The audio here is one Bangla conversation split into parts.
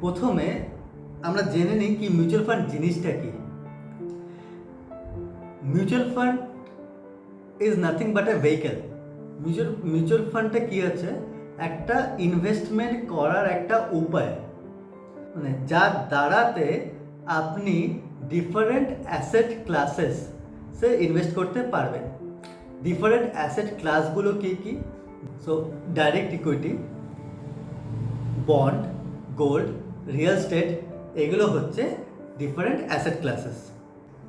প্রথমে আমরা জেনে নিই কি মিউচুয়াল ফান্ড জিনিসটা কি। Mutual fund is nothing but a vehicle. Mutual ফান্ডটা কি হচ্ছে, একটা ইনভেস্টমেন্ট করার একটা উপায়, মানে যার দ্বারাতে আপনি ডিফারেন্ট অ্যাসেট ক্লাসেস সে ইনভেস্ট করতে পারবেন। ডিফারেন্ট অ্যাসেট ক্লাসগুলো কী কী? So direct equity, bond, gold, real estate, এগুলো হচ্ছে ডিফারেন্ট অ্যাসেট ক্লাসেস।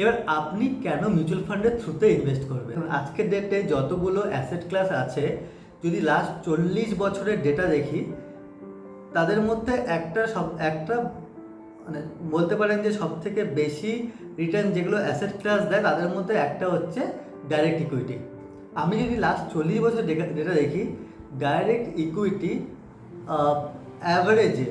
এবার আপনি কেন মিউচুয়াল ফান্ডের থ্রুতে ইনভেস্ট করবেন? আজকের ডেটে যতগুলো অ্যাসেট ক্লাস আছে, যদি লাস্ট 40 বছরের ডেটা দেখি, তাদের মধ্যে একটা মানে বলতে পারেন যে সব থেকে বেশি রিটার্ন যেগুলো অ্যাসেট ক্লাস দেয় তাদের মধ্যে একটা হচ্ছে ডাইরেক্ট ইকুইটি। আমি যদি লাস্ট 40 বছর ডেটা দেখি, ডাইরেক্ট ইকুইটি অ্যাভারেজে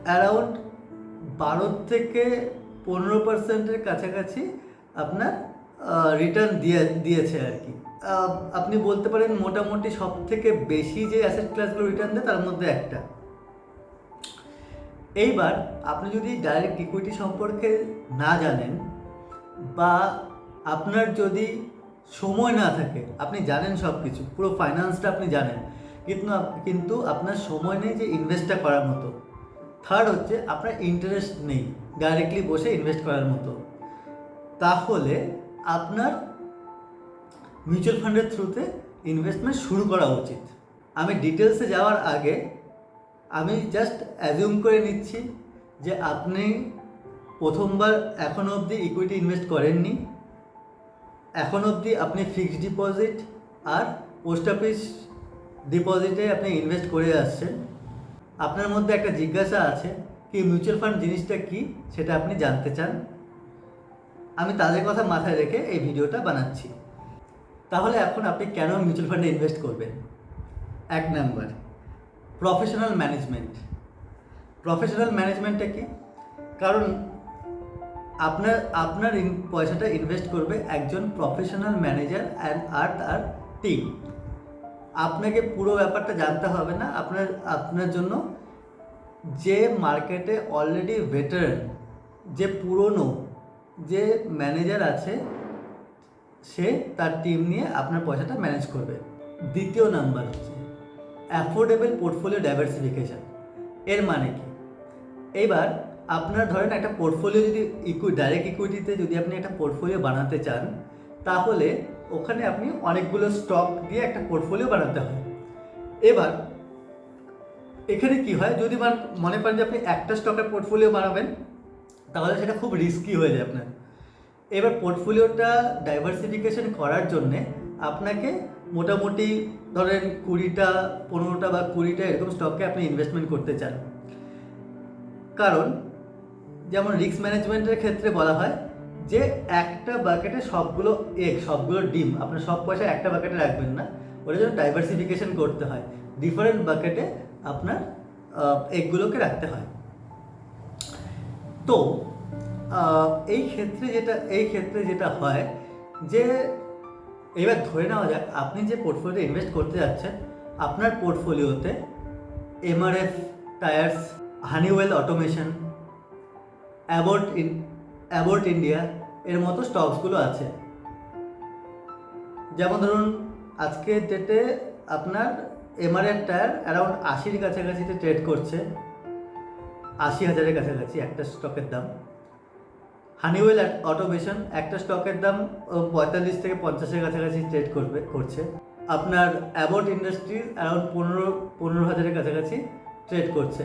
অ্যারাউন্ড 12-15% কাছাকাছি আপনার রিটার্ন দিয়েছে আর কি। আপনি বলতে পারেন মোটামুটি সব থেকে বেশি যে অ্যাসেট ক্লাসগুলো রিটার্ন দেয় তার মধ্যে একটা। এইবার আপনি যদি ডাইরেক্ট ইকুইটি সম্পর্কে না জানেন, বা আপনার যদি সময় না থাকে, আপনি জানেন সব কিছু, পুরো ফাইন্যান্সটা আপনি জানেন, কিন্তু আপনার সময় নেই যে ইনভেস্টটা করার মতো। থার্ড হচ্ছে আপনার ইন্টারেস্ট নেই ডাইরেক্টলি বসে ইনভেস্ট করার মতো, তাহলে আপনার মিউচুয়াল ফান্ডের থ্রুতে ইনভেস্টমেন্ট শুরু করা উচিত। আমি ডিটেলসে যাওয়ার আগে আমি জাস্ট অ্যাজিউম করে নিচ্ছি যে আপনি প্রথমবার এখনও অবধি ইকুইটি ইনভেস্ট করেননি, এখন অবধি আপনি ফিক্সড ডিপোজিট আর পোস্ট অফিস ডিপোজিটে আপনি ইনভেস্ট করে আসছেন। আপনার মধ্যে একটা জিজ্ঞাসা আছে কি মিউচুয়াল ফান্ড জিনিসটা কি, সেটা আপনি জানতে চান। আমি তাদের কথা মাথায় রেখে এই ভিডিওটা বানাচ্ছি। তাহলে এখন আপনি কেন মিউচুয়াল ফান্ডে ইনভেস্ট করবেন? 1 নাম্বার, প্রফেশনাল ম্যানেজমেন্ট। প্রফেশনাল ম্যানেজমেন্টটা কি? কারণ আপনার পয়সাটা ইনভেস্ট করবে একজন প্রফেশনাল ম্যানেজার আর তার টিম। আপনাকে পুরো ব্যাপারটা জানতে হবে না। আপনার জন্য যে মার্কেটে অলরেডি ভেটারান, যে পুরনো যে ম্যানেজার আছে, সে তার টিম নিয়ে আপনার পয়সাটা ম্যানেজ করবে। দ্বিতীয় নাম্বার হচ্ছে অ্যাফোর্ডেবল পোর্টফোলিও ডাইভার্সিফিকেশান। এর মানে কি? এইবার আপনার ধরেন একটা পোর্টফোলিও যদি ডাইরেক্ট ইকুইটিতে যদি আপনি একটা পোর্টফোলিও বানাতে চান, তাহলে ওখানে আপনি অনেকগুলো স্টক দিয়ে একটা পোর্টফোলিও বানাতে হয়। এবার এখানে কি হয়, যদি মনে করেন যে আপনি একটা স্টকের পোর্টফোলিও বানাবেন, তাহলে সেটা খুব রিস্কি হয়ে যায় আপনার। এবার পোর্টফোলিওটা ডাইভার্সিফিকেশন করার জন্যে আপনাকে মোটামুটি ধরেন 20টা 15টা বা 20টা এরকম স্টকে আপনি ইনভেস্টমেন্ট করতে চান। কারণ যেমন রিস্ক ম্যানেজমেন্টের ক্ষেত্রে বলা হয় যে একটা বাকেটে সবগুলো ডিম, আপনার সব পয়সা একটা বাকেটে রাখবেন না, ওটার জন্য ডাইভার্সিফিকেশন করতে হয়, ডিফারেন্ট বাকেটে আপনার এগুলোকে রাখতে হয়। তো এই ক্ষেত্রে যেটা হয় যে, এবার ধরে নেওয়া যাক আপনি যে পোর্টফোলিওতে ইনভেস্ট করতে যাচ্ছেন, আপনার পোর্টফোলিওতে MRF tyres, Honeywell automation, abbot India এর মতো স্টকসগুলো আছে। যেমন ধরুন আজকের ডেটে আপনার এমআরএফ টায়ার অ্যারাউন্ড 80-র কাছাকাছিতে ট্রেড করছে, 80,000-এর কাছাকাছি একটা স্টকের দাম। হানিওয়েল অটোমেশন একটা স্টকের দাম 45 থেকে 50-এর কাছাকাছি ট্রেড করছে। আপনার অ্যাবোট ইন্ডাস্ট্রিজ অ্যারাউন্ড 15,000-এর কাছাকাছি ট্রেড করছে।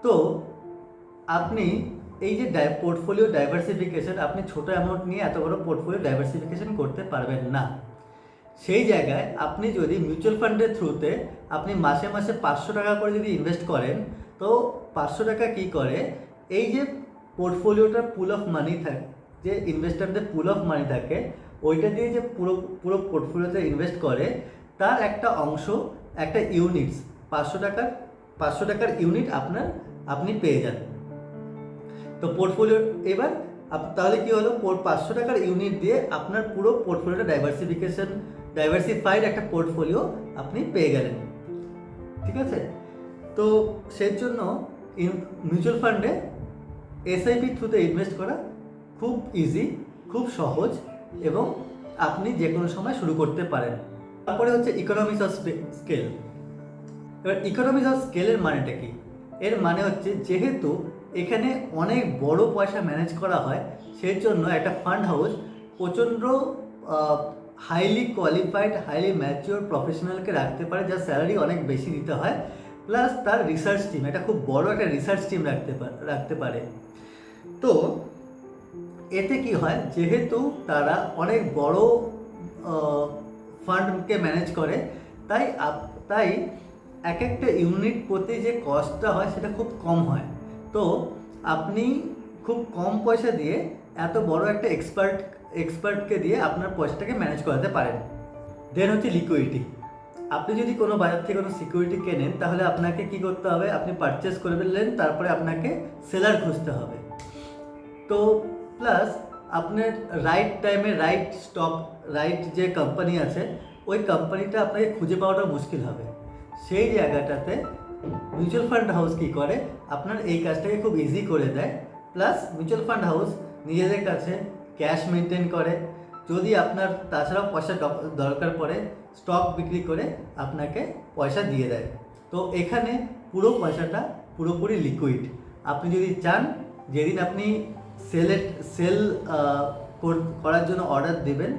তো আপনি এই যে পোর্টফোলিও ডাইভার্সিফিকেশন, আপনি ছোট অ্যামাউন্ট নিয়ে এত বড় পোর্টফোলিও ডাইভার্সিফিকেশন করতে পারবেন না। সেই জায়গায় আপনি যদি মিউচুয়াল ফান্ডের থ্রুতে আপনি মাসে মাসে 500 টাকা করে যদি ইনভেস্ট করেন, তো 500 টাকা কী করে, এই যে পোর্টফোলিওটার পুল অফ মানি থাকে, যে ইনভেস্টারদের পুল অফ মানি থাকে, ওইটা দিয়ে যে পুরো পোর্টফোলিওতে ইনভেস্ট করে, তার একটা অংশ, একটা ইউনিটস 500 টাকার ইউনিট আপনি পেয়ে যান। তো পোর্টফোলিও এবার তাহলে কি হলো, 500 টাকার ইউনিট দিয়ে আপনার পুরো পোর্টফোলিওটা ডাইভার্সিফাইড একটা পোর্টফোলিও আপনি পেয়ে গেলেন। ঠিক আছে? তো সেই জন্য মিউচুয়াল ফান্ডে এসআইপি থ্রুতে ইনভেস্ট করা খুব ইজি, খুব সহজ এবং আপনি যে কোনো সময় শুরু করতে পারেন। তারপরে হচ্ছে ইকোনমিক্স অফ স্কেল। এবার ইকোনমিক্স অফ স্কেলের মানেটা কি? এর মানে হচ্ছে যেহেতু এখানে অনেক বড় পয়সা ম্যানেজ করা হয়, সেই জন্য একটা ফান্ড হাউস প্রচণ্ড হাইলি কোয়ালিফাইড, হাইলি ম্যাচিওর প্রফেশনালকে রাখতে পারে, যার স্যালারি অনেক বেশি দিতে হয়, প্লাস তার রিসার্চ টিম, এটা খুব বড় একটা রিসার্চ টিম রাখতে পারে। তো এতে কি হয়, যেহেতু তারা অনেক বড় ফান্ডকে ম্যানেজ করে, তাই এক একটা ইউনিট প্রতি যে কস্টটা হয় সেটা খুব কম হয়। তো আপনি খুব কম পয়সা দিয়ে এত বড় একটা এক্সপার্টকে দিয়ে আপনার পয়সাটাকে ম্যানেজ করাতে পারেন। দেন হচ্ছে লিকুইডিটি। আপনি যদি কোনো বাজার থেকে কোনো সিকিউরিটি কেনেন, তাহলে আপনাকে কি করতে হবে, আপনি পারচেস করে ফেললেন, তারপরে আপনাকে সেলার খুঁজতে হবে। তো প্লাস আপনার রাইট টাইমে রাইট স্টক, রাইট যে কোম্পানি আছে ওই কোম্পানিটা আপনাকে খুঁজে পাওয়াটা মুশকিল হবে। সেই জায়গাটাতে মিউচুয়াল ফান্ড হাউস কী করে, আপনার এই কাজটাকে খুব ইজি করে দেয়। প্লাস মিউচুয়াল ফান্ড হাউস নিজেদের কাছে ক্যাশ মেনটেন করে, যদি আপনার তাছাড়াও পয়সা দরকার পড়ে স্টক বিক্রি করে আপনাকে পয়সা দিয়ে দেয়। তো এখানে পুরো পয়সাটা পুরোপুরি লিকুইড। আপনি যদি চান, যেদিন আপনি সেল করার জন্য অর্ডার দেবেন,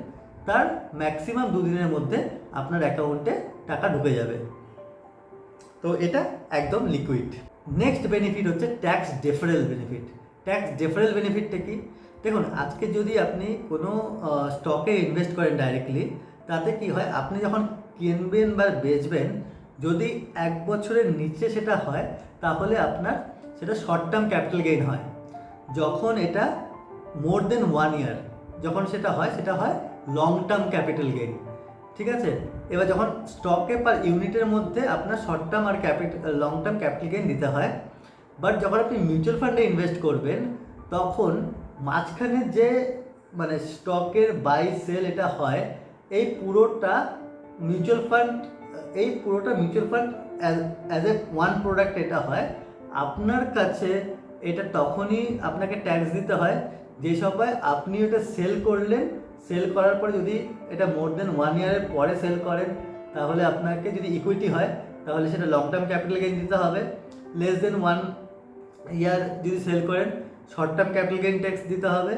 তার ম্যাক্সিমাম 2 দিনের মধ্যে আপনার অ্যাকাউন্টে টাকা ঢুকে যাবে। তো এটা একদম লিকুইড। নেক্সট বেনিফিট হচ্ছে ট্যাক্স ডেফারেল বেনিফিট। ট্যাক্স ডেফারেল বেনিফিটটা কি? দেখুন, আজকে যদি আপনি কোনো স্টকে ইনভেস্ট করেন ডাইরেক্টলি, তাতে কি হয়, আপনি যখন কিনবেন বা বেচবেন, যদি 1 বছরের নিচে সেটা হয়, তাহলে আপনার সেটা শর্ট টার্ম ক্যাপিটাল গেইন হয়। যখন এটা মোর দেন 1 ইয়ার যখন সেটা হয় লং টার্ম ক্যাপিটাল গেইন। ঠিক আছে? এবার যখন স্টকে পার ইউনিটের মধ্যে আপনার শর্ট টার্ম আর লং টার্ম ক্যাপিটাল গেইন দিতে হয়। বাট যখন আপনি মিউচুয়াল ফান্ডে ইনভেস্ট করবেন, তখন মাঝখানে যে মানে স্টকের বাই সেল এটা হয়, এই পুরোটা mutual fund as a one product এটা হয়। আপনার কাছে এটা তখনই আপনাকে ট্যাক্স দিতে হয় যে সময় আপনি ওটা সেল করলেন। সেল করার পরে যদি এটা মোর দেন 1 ইয়ারের পরে সেল করেন, তাহলে আপনাকে যদি ইকুইটি হয় তাহলে সেটা লং টার্ম ক্যাপিটাল গেইন দিতে হবে। লেস দেন 1 ইয়ার যদি সেল করেন, short term capital gain tax দিতে হবে।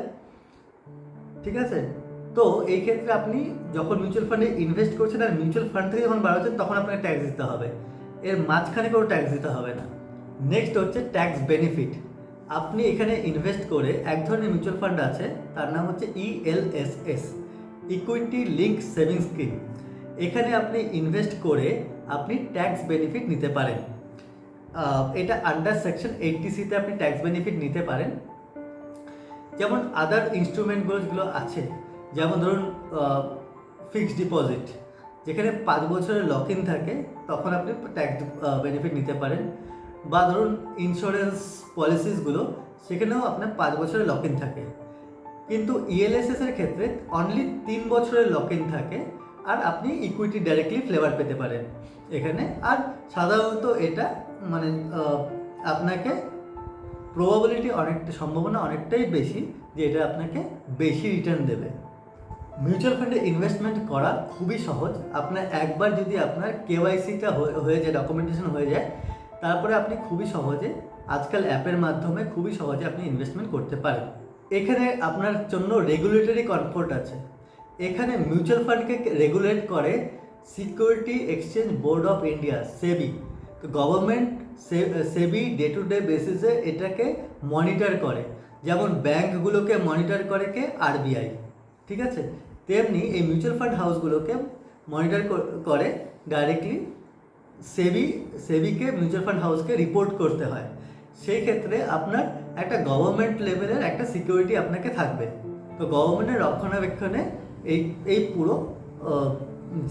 ঠিক আছে? তো এই ক্ষেত্রে আপনি যখন মিউচুয়াল ফান্ডে ইনভেস্ট করছেন আর মিউচুয়াল ফান্ড থেকে যখন বার হচ্ছেন, তখন আপনাকে ট্যাক্স দিতে হবে, এর মাঝখানে কোনো ট্যাক্স দিতে হবে না। নেক্সট হচ্ছে ট্যাক্স বেনিফিট। আপনি এখানে ইনভেস্ট করে, এক ধরনের মিউচুয়াল ফান্ড আছে, তার নাম হচ্ছে ELSS, equity link savings scheme. এখানে আপনি ইনভেস্ট করে আপনি ট্যাক্স বেনিফিট নিতে পারেন। এটা আন্ডার সেকশন 80C-তে আপনি ট্যাক্স বেনিফিট নিতে পারেন। যেমন আদার ইনস্ট্রুমেন্টগুলো যেগুলো আছে, যেমন ধরুন ফিক্সড ডিপোজিট, যেখানে 5 বছরের লক ইন থাকে, তখন আপনি ট্যাক্স বেনিফিট নিতে পারেন। বা ধরুন ইন্স্যুরেন্স পলিসিসগুলো, সেখানেও আপনার 5 বছরের লক ইন থাকে। কিন্তু ELSS-এর ক্ষেত্রে অনলি 3 বছরের লক ইন থাকে, আর আপনি ইকুইটি ডাইরেক্টলি ফ্লেভার পেতে পারেন এখানে। আর সাধারণত এটা মানে আপনাকে সম্ভাবনা অনেকটাই বেশি যে এটা আপনাকে বেশি রিটার্ন দেবে। মিউচুয়াল ফান্ডে ইনভেস্টমেন্ট করা খুবই সহজ। আপনার একবার যদি আপনার KYC-টা হয়ে যায়, ডকুমেন্টেশন হয়ে যায়, তারপরে আপনি খুবই সহজে, আজকাল অ্যাপের মাধ্যমে খুবই সহজে আপনি ইনভেস্টমেন্ট করতে পারেন। এখানে আপনার জন্য রেগুলেটরি কমফোর্ট আছে। এখানে মিউচুয়াল ফান্ডকে রেগুলেট করে security exchange board of India, SEBI. তো government SEBI day to day বেসিসে এটাকে মনিটর করে, যেমন ব্যাঙ্কগুলোকে মনিটর করে কে RBI। ঠিক আছে? তেমনি এই মিউচুয়াল ফান্ড হাউসগুলোকে মনিটর করে ডাইরেক্টলি সেবিকে মিউচুয়াল ফান্ড হাউসকে রিপোর্ট করতে হয়। সেই ক্ষেত্রে আপনার একটা গভর্নমেন্ট লেভেলের একটা সিকিউরিটি আপনাকে থাকবে। তো গভর্নমেন্টের রক্ষণাবেক্ষণে এই পুরো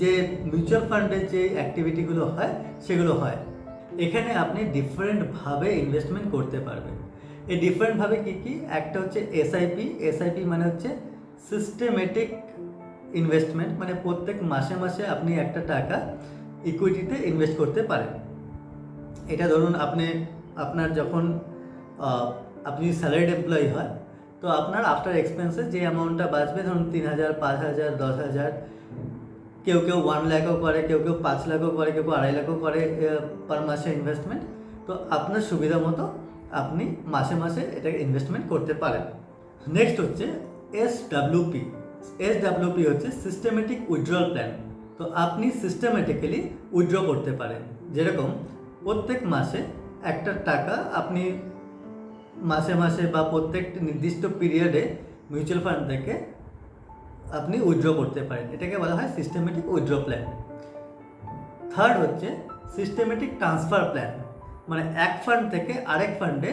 যে মিউচুয়াল ফান্ডের যে অ্যাক্টিভিটিগুলো হয় সেগুলো হয়। এখানে আপনি ডিফারেন্টভাবে ইনভেস্টমেন্ট করতে পারবেন। এই ডিফারেন্টভাবে কী? একটা হচ্ছে এসআইপি মানে হচ্ছে সিস্টেমেটিক ইনভেস্টমেন্ট, মানে প্রত্যেক মাসে মাসে আপনি একটা টাকা ইকুইটিতে ইনভেস্ট করতে পারেন। এটা ধরুন আপনার যখন আপনি স্যালারিড এমপ্লয়ি হয়, তো আপনার আফটার এক্সপেন্সেস যে অ্যামাউন্টটা বাঁচবে, ধরুন 3,000, 5,000, 10,000, কেউ 1,00,000ও করে, কেউ 5,00,000ও করে, কেউ 2,50,000ও করে পার মাসে ইনভেস্টমেন্ট। তো আপনার সুবিধা মতো আপনি মাসে মাসে এটাকে ইনভেস্টমেন্ট করতে পারেন। নেক্সট হচ্ছে SWP। SWP হচ্ছে সিস্টেমেটিক উইথড্রয়াল প্ল্যান। তো আপনি সিস্টেমেটিক্যালি উইথড্র করতে পারেন, যেরকম প্রত্যেক মাসে একটা টাকা আপনি মাসে মাসে বা প্রত্যেকটি নির্দিষ্ট পিরিয়ডে মিউচুয়াল ফান্ড থেকে আপনি উইথড্র করতে পারেন। এটাকে বলা হয় সিস্টেমেটিক উইথড্র প্ল্যান। থার্ড হচ্ছে সিস্টেমেটিক ট্রান্সফার প্ল্যান, মানে এক ফান্ড থেকে আরেক ফান্ডে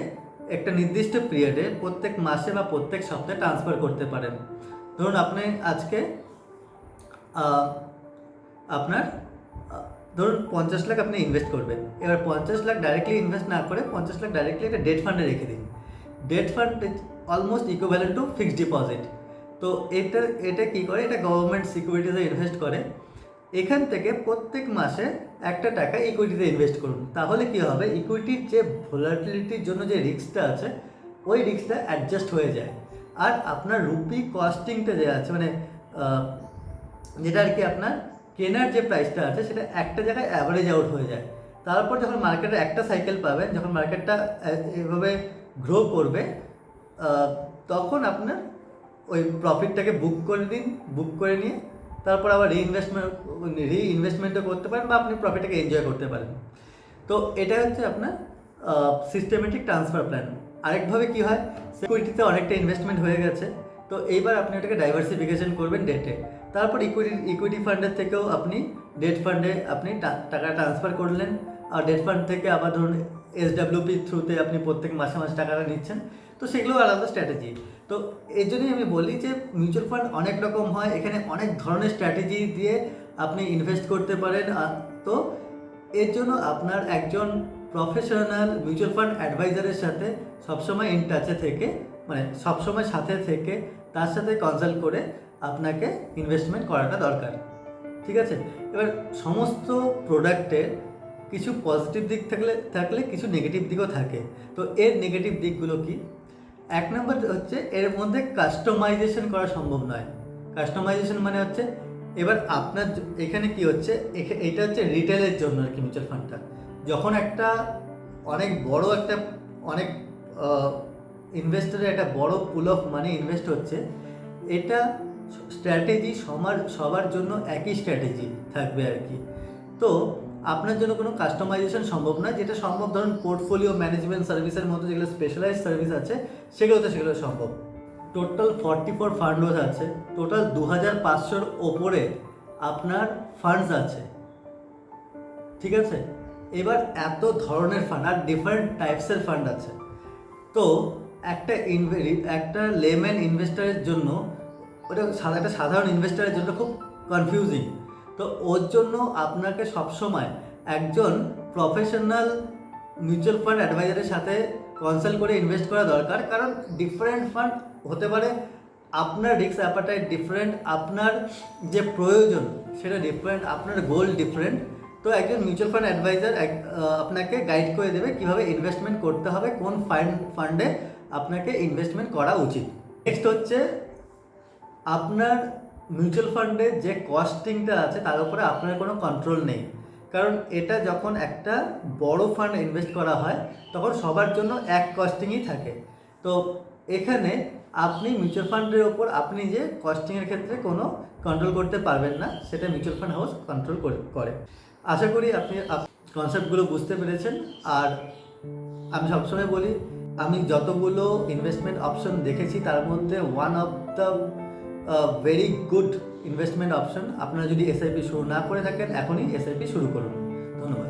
একটা নির্দিষ্ট পিরিয়ডে প্রত্যেক মাসে বা প্রত্যেক সপ্তাহে ট্রান্সফার করতে পারেন। ধরুন আপনি আজকে আপনার ধরুন 50 লাখ আপনি ইনভেস্ট করবেন। এবার 50 লাখ ডাইরেক্টলি ইনভেস্ট না করে 50 লাখ ডাইরেক্টলি একটা ডেট ফান্ডে রেখে দিন। Date fund almost equivalent to fixed deposit. তো এটা কী করে, এটা গভর্নমেন্ট সিকিউরিটিতে ইনভেস্ট করে। এখান থেকে প্রত্যেক মাসে একটা টাকা ইকুইটিতে ইনভেস্ট করুন। তাহলে কী হবে, ইকুইটির যে ভোলাটিলিটির জন্য যে রিস্কটা আছে, ওই রিস্কটা অ্যাডজাস্ট হয়ে যায়। আর আপনার রুপি কস্টিংটা যে আছে, মানে যেটা আর কি আপনার কেনার যে প্রাইসটা আছে, সেটা একটা জায়গায় অ্যাভারেজ আউট হয়ে যায়। তারপর যখন মার্কেটের একটা সাইকেল পাবেন, যখন মার্কেটটা এভাবে গ্রো করবে, তখন আপনার ওই প্রফিটটাকে বুক করে নিয়ে তারপর আবার রিইনভেস্টমেন্টও করতে পারেন, বা আপনি প্রফিটটাকে এনজয় করতে পারেন। তো এটা হচ্ছে আপনার সিস্টেমেটিক ট্রান্সফার প্ল্যান। আরেকভাবে কি হয়, সিকিউরিটিতে অনেকটা ইনভেস্টমেন্ট হয়ে গেছে, তো এইবার আপনি ওটাকে ডাইভার্সিফিকেশন করবেন ডেটে। তারপর ইকুইটি ফান্ডের থেকেও আপনি ডেট ফান্ডে আপনি টাকা ট্রান্সফার করলেন, আর ডেট ফান্ড থেকে আবার ধরুন SWP থ্রুতে আপনি প্রত্যেক মাসে মাসে টাকাটা নিচ্ছেন। তো সেগুলো আলাদা স্ট্র্যাটেজি। তো এই জন্যই আমি বলি যে মিউচুয়াল ফান্ড অনেক রকম হয়, এখানে অনেক ধরনের স্ট্র্যাটেজি দিয়ে আপনি ইনভেস্ট করতে পারেন। তো এর জন্য আপনার একজন প্রফেশনাল মিউচুয়াল ফান্ড অ্যাডভাইজারের সাথে সবসময় ইন টাচে থেকে, মানে সবসময় সাথে থেকে তার সাথে কনসাল্ট করে আপনাকে ইনভেস্টমেন্ট করাটা দরকার। ঠিক আছে। এবার সমস্ত প্রোডাক্টের কিছু পজিটিভ দিক থাকলে কিছু নেগেটিভ দিকও থাকে। তো এর নেগেটিভ দিকগুলো কি? এক নম্বর হচ্ছে এর মধ্যে কাস্টমাইজেশন করা সম্ভব নয়। কাস্টমাইজেশন মানে হচ্ছে, এবার আপনার এখানে কি হচ্ছে, এটা হচ্ছে রিটেলের জন্য আর কি মিউচুয়াল ফান্ডটা। যখন অনেক ইনভেস্টরের একটা বড় পুল অফ মানি ইনভেস্ট হচ্ছে, এটা স্ট্র্যাটেজি সবার জন্য একই স্ট্র্যাটেজি থাকবে আর কি। তো আপনার জন্য কোনো কাস্টমাইজেশন সম্ভব নয়। যেটা সম্ভব ধরুন পোর্টফোলিও ম্যানেজমেন্ট সার্ভিসের মতো যেগুলো স্পেশালাইজড সার্ভিস আছে, সেগুলো সম্ভব। টোটাল 44 ফান্ড হাউস আছে, টোটাল 2,500-র ওপরে আপনার ফান্ডস আছে। ঠিক আছে। এবার এত ধরনের ফান্ড আর ডিফারেন্ট টাইপসের ফান্ড আছে। তো একটা লেম্যান ইনভেস্টারের জন্য একটা সাধারণ ইনভেস্টারের জন্য খুব কনফিউজিং। তো ওর জন্য আপনাকে সবসময় একজন প্রফেশনাল মিউচুয়াল ফান্ড অ্যাডভাইজারের সাথে কনসাল্ট করে ইনভেস্ট করা দরকার। কারণ ডিফারেন্ট ফান্ড হতে পারে, আপনার রিস্ক অ্যাপাটাইট ডিফারেন্ট, আপনার যে প্রয়োজন সেটা ডিফারেন্ট, আপনার গোল ডিফারেন্ট। তো একজন মিউচুয়াল ফান্ড অ্যাডভাইজার আপনাকে গাইড করে দেবে কীভাবে ইনভেস্টমেন্ট করতে হবে, কোন ফান্ডে আপনাকে ইনভেস্টমেন্ট করা উচিত। নেক্সট হচ্ছে আপনার মিউচুয়াল ফান্ডে যে কস্টিংটা আছে তার উপরে আপনার কোনো কন্ট্রোল নেই। কারণ এটা যখন একটা বড় ফান্ড ইনভেস্ট করা হয়, তখন সবার জন্য এক কস্টিংই থাকে। তো এখানে আপনি মিউচুয়াল ফান্ডের ওপর আপনি যে কস্টিংয়ের ক্ষেত্রে কোনো কন্ট্রোল করতে পারবেন না, সেটা মিউচুয়াল ফান্ড হাউস কন্ট্রোল করে। আশা করি আপনি কনসেপ্টগুলো বুঝতে পেরেছেন। আর আমি সবসময় বলি, আমি যতগুলো ইনভেস্টমেন্ট অপশন দেখেছি তার মধ্যে one of the very good investment option. আপনারা যদি SIP শুরু না করে থাকেন, এখনই SIP শুরু করুন। ধন্যবাদ।